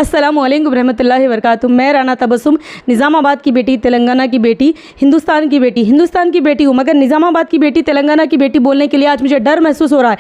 अस्सलामु अलैकुम रहमतुल्लाहि व बरकातुहू। मैं राना तबस्सुम, निज़ामाबाद की बेटी, तेलंगाना की बेटी, हिंदुस्तान की बेटी हूँ, मगर निज़ामाबाद की बेटी, तेलंगाना की बेटी बोलने के लिए आज मुझे डर महसूस हो रहा है।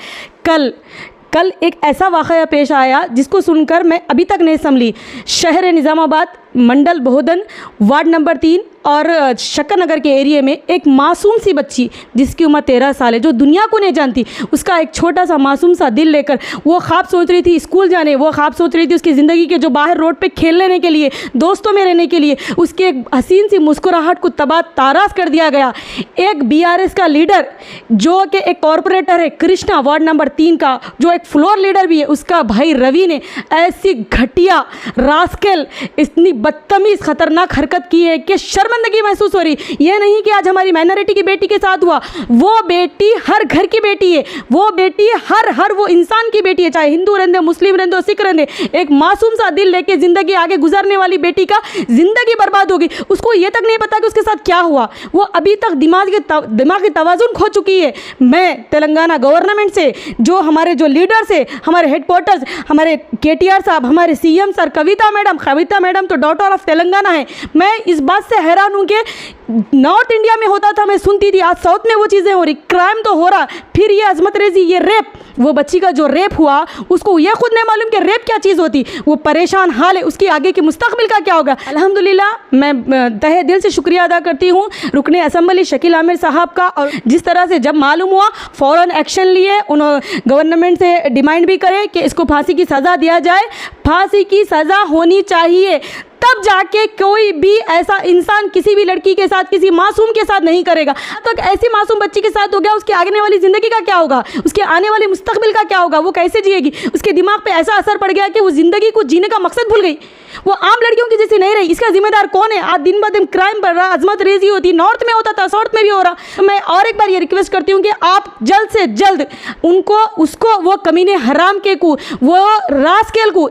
कल एक ऐसा वाक़या पेश आया जिसको सुनकर मैं अभी तक नहीं संभली। शहर निज़ामाबाद, मंडल बहोदन, वार्ड नंबर 3 और शक्कर नगर के एरिए में एक मासूम सी बच्ची जिसकी उम्र 13 साल है, जो दुनिया को नहीं जानती, उसका एक छोटा सा मासूम सा दिल लेकर वो ख्वाब सोच रही थी स्कूल जाने, वो ख्वाब सोच रही थी उसकी ज़िंदगी के जो बाहर रोड पे खेल लेने के लिए, दोस्तों में रहने के लिए। उसकी एक हसीन सी मुस्कुराहट को तबाह ताराश कर दिया गया। एक BRS का लीडर जो कि एक कॉरपोरेटर है, कृष्णा, वार्ड नंबर 3 का, जो एक फ्लोर लीडर भी है, उसका भाई रवि ने ऐसी घटिया रास्केल, इतनी बदतमीज़ खतरनाक हरकत की है कि शर्मिंदगी महसूस हो रही। ये नहीं कि आज हमारी माइनॉरिटी की बेटी के साथ हुआ, वो बेटी हर घर की बेटी है, वो बेटी हर वो इंसान की बेटी है, चाहे हिंदू रहने, मुस्लिम रहने, सिख रहने। एक मासूम सा दिल लेके ज़िंदगी आगे गुजरने वाली बेटी का ज़िंदगी बर्बाद होगी। उसको ये तक नहीं पता कि उसके साथ क्या हुआ। वो अभी तक दिमागी तवाज़ुन खो चुकी है। मैं तेलंगाना गवर्नमेंट से, जो हमारे जो लीडर्स है, हमारे हेडक्वार्टर्स, हमारे KTR साहब, हमारे CM सर, कविता मैडम तो डॉटर ऑफ तेलंगाना है, मैं इस बात से हैरान हूँ कि नॉर्थ इंडिया में होता था, मैं सुनती थी, आज साउथ में वो चीज़ें हो रही, क्राइम तो हो रहा। फिर ये अजमत रेजी, ये रेप, वो बच्ची का जो रेप हुआ, उसको ये खुद नहीं मालूम कि रेप क्या चीज़ होती। वो परेशान हाल है, उसकी आगे की मुस्तकबिल का क्या होगा। अल्हम्दुलिल्लाह मैं तहे दिल से शुक्रिया अदा करती हूँ रुकने असम्बली शकील आमिर साहब का, और जिस तरह से जब मालूम हुआ फ़ौरन एक्शन लिए, उन्होंने गवर्नमेंट से डिमांड भी करे कि इसको फांसी की सज़ा दिया जाए। फांसी की सज़ा होनी चाहिए, तब जाके कोई भी ऐसा इंसान किसी भी लड़की के साथ, किसी मासूम के साथ नहीं करेगा। तो ऐसी मासूम बच्ची के साथ हो गया, उसकी आने वाली ज़िंदगी का क्या होगा, उसके आने वाले मुस्तकबिल का क्या होगा, वो कैसे जिएगी। उसके दिमाग पे ऐसा असर पड़ गया कि वो ज़िंदगी को जीने का मकसद भूल गई, वो आम लड़कियों की जैसी नहीं रही। इसका जिम्मेदार कौन है? आज दिन ब दिन क्राइम बढ़ रहा, अजमत रेजी होती, नॉर्थ में होता था, साउथ में भी हो रहा। तो मैं और एक बार ये रिक्वेस्ट करती हूँ कि आप जल्द से जल्द उसको वो कमीने हराम के को, वो रास्केल को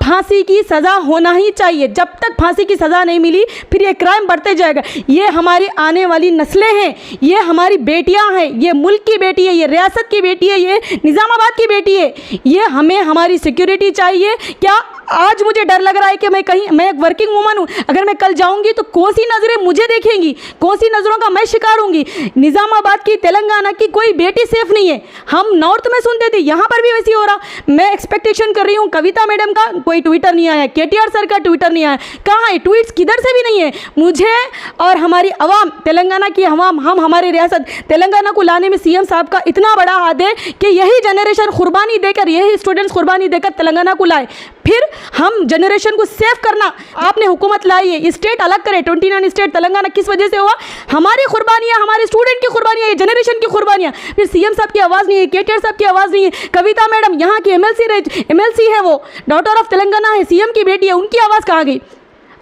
फांसी की सज़ा होना ही चाहिए। जब तक फांसी की सज़ा नहीं मिली, फिर ये क्राइम बढ़ते जाएगा। ये हमारी आने वाली नस्लें हैं, ये हमारी बेटियां हैं, ये मुल्क की बेटी है, ये रियासत की बेटी है, ये निज़ामाबाद की बेटी है। ये हमें हमारी सिक्योरिटी चाहिए। क्या आज मुझे डर लग रहा है कि मैं एक वर्किंग वूमन हूँ, अगर मैं कल जाऊँगी तो कौन सी नज़रें मुझे देखेंगी, कौन सी नज़रों का मैं शिकार होंगी। निज़ामाबाद की, तेलंगाना की कोई बेटी सेफ नहीं है। हम नॉर्थ में सुनते थे, यहाँ पर भी वैसे हो रहा। मैं एक्सपेक्टेशन कर रही हूँ कविता मैडम का कोई ट्विटर नहीं आया, KTR सर का ट्विटर नहीं आया, कहाँ है ट्वीट्स, किधर से भी नहीं है। मुझे और हमारी अवाम, तेलंगाना की अवाम, हम हमारी रियासत तेलंगाना को लाने में CM साहब का इतना बड़ा हाथ है कि यही जनरेशन कुर्बानी देकर, यही स्टूडेंट्स कुर्बानी देकर तेलंगाना को लाए। फिर हम जनरेशन को सेव करना, आपने हुकूमत लाई है, स्टेट अलग करे, 29 स्टेट तेलंगाना किस वजह से हुआ? हमारी कुर्बानियाँ, हमारे स्टूडेंट की कुर्बानियाँ, ये जनरेशन की कुर्बानियाँ। फिर CM साहब की आवाज़ नहीं है, KTR साहब की आवाज़ नहीं है। कविता मैडम यहाँ की MLC है, वो डॉटर ऑफ तेलंगाना है, CM की बेटी है, उनकी आवाज़ कहाँ गई?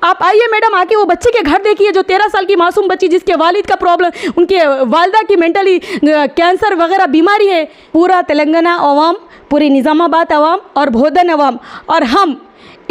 आप आइए मैडम, आके वो बच्चे के घर देखिए, जो 13 साल की मासूम बच्ची, जिसके वालिद का प्रॉब्लम, उनके वालिदा की मेंटली कैंसर वगैरह बीमारी है। पूरा तेलंगाना अवाम, पूरी निज़ामाबाद अवाम और बहोदन अवाम और हम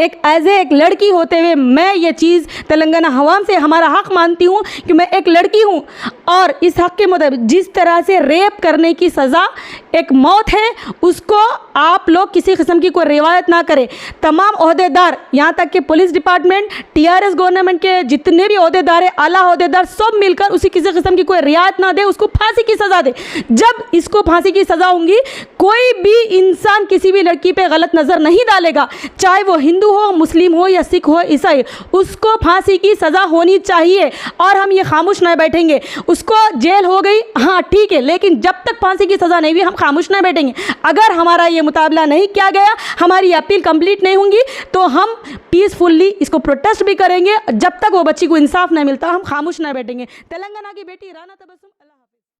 एज एक लड़की होते हुए, मैं ये चीज़ तेलंगाना अवाम से हमारा हक़ मानती हूँ कि मैं एक लड़की हूँ, और इस हक़ के मुताबिक जिस तरह से रेप करने की सज़ा एक मौत है, उसको आप लोग किसी किस्म की कोई रिवायत ना करें। तमाम ओहदेदार, यहाँ तक कि पुलिस डिपार्टमेंट, TRS गवर्नमेंट के जितने भी ओहदेदार हैं, आला ओहदेदार, सब मिलकर उसी किसी किस्म की कोई रियायत ना दे, उसको फांसी की सज़ा दे। जब इसको फांसी की सज़ा होंगी, कोई भी इंसान किसी भी लड़की पे गलत नज़र नहीं डालेगा, चाहे वो हिंदू हो, मुस्लिम हो या सिख हो, ईसाई, उसको फांसी की सज़ा होनी चाहिए। और हम ये खामोश नहीं बैठेंगे। उसको जेल हो गई, हाँ ठीक है, लेकिन जब तक फांसी की सज़ा नहीं हुई, हम खामोश नहीं बैठेंगे। अगर हमारा ये मुताबला नहीं किया गया, हमारी अपील कंप्लीट नहीं होंगी, तो हम पीसफुल्ली इसको प्रोटेस्ट भी करेंगे। जब तक वो बच्ची को इंसाफ नहीं मिलता, हम खामोश नहीं बैठेंगे। तेलंगाना की बेटी राना तबस्सुम।